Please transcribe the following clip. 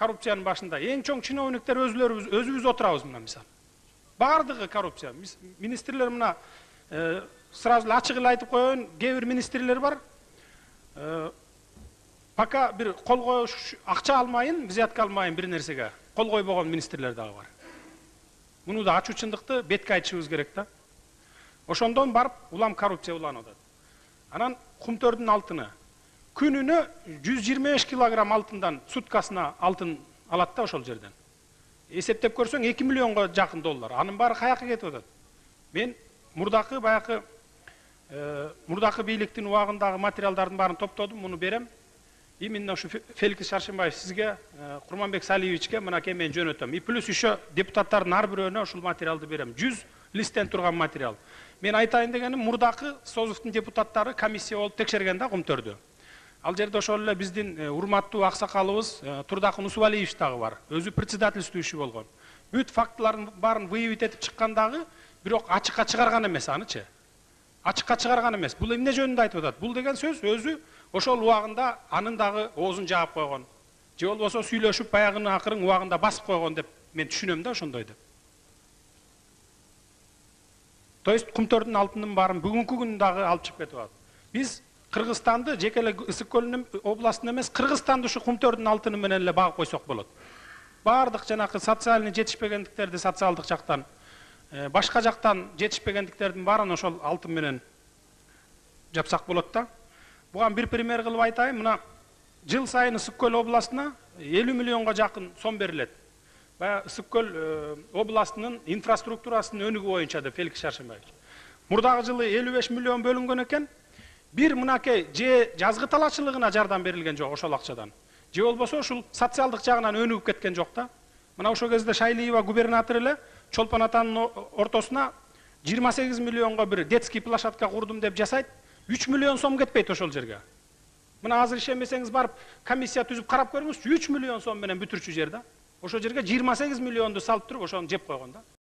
коррупциянын башында. Эң чоң чиновниктер өзүбүз отурабыз мына мисалы. Бардыгы коррупция. Министрлер мына сразу ачык эле айтып коеюн, кээ бир министрлер бар. Пока бир кол коюш акча алмайын, взятка алмайын бир нерсеге. Кол койбогон министрлер дагы бар. Муну да ачуу чындыкты бетке айтышыбыз керек да. Ошондон барып улам коррупция уланып атат. Анан кумтөрдүн алтыны күнүнө 125 килограмм алтындан суткасына алтын алат да ошол жерден. Эсептеп көрсөң 2 миллионго жакын доллар. Анын баары каяка кетип атат? Мен мурдакы бийликтин убагындагы материалдардын баарын топтодум, муну берем. Именно ушу Феликс Шаршембаев сизге, Курманбек Салиевичке мынакей мен жөнөтөм. И плюс еще депутаттардын ар бирөөнө ушул материалды берем. 100 листтен турган материал. Мен айтайын дегеним, мурдакы Созовдун депутаттары комиссия болуп текшерген да Кумтөрдү. Ал жерде ошол эле биздин урматтуу аксакалыбыз Турдакын Усубалиевич дагы бар. Өзү председательствующий болгон. Бүт фактылардын баарын выявить этип чыккандагы, бирок ачыкка чыгарган эмес анычы. Ачыкка чыгарган эмес. Бул эмне жөнүндө айтып атат? Бул деген сөз өзү ошол убагында анын дагы оозун жаап койгон. Же болбосо сүйлөшүп баягынын акырын убагында басып койгон деп мен түшүнөм да ошондой деп. То есть Кумтөрдүн алтынын баарын бүгүнкү күнү дагы алып чыгып кетип атат. Биз Кыргызстанды жеке эле Ысык көлүнүн областын эмес, Кыргызстанды ушу Кумтөрдүн алтыны менен эле багып койсок болот. Бардык жанакы социальный жетишпегендиктерди социалдык жактан, башка жактан жетишпегендиктердин баарын ошол алтын менен жапсак болот да. Буган бир пример кылып айтайын, мына жыл сайын Ысык көл областына 50 миллионго жакын сом берилет. Бая Ысык көл областынын инфраструктурасынын өнүгүү боюнча деп Феликс Шаршембаевич. Мурдагы жылы 55 миллион бөлүнгөн экен. Бир мынакей же жазгы талаачылыгына жардам берилген жок ошол акчадан. Же болбосо ушул социалдык жагынан өнүгүп кеткен жок да. Мына ошол кезде Шайлиева губернатор эле Чолпон атанын ортосуна 28 миллионго бир детский площадка курдум деп жасайт. 3 миллион сом кетпейт ошол жерге. Мына азыр ишенбесеңиз барып комиссия түзүп карап көрүңүзчү, 3 миллион сом менен бүтүрчү жер да. Ошол жерге 28 миллионду салып туруп ошону жеп койгон да.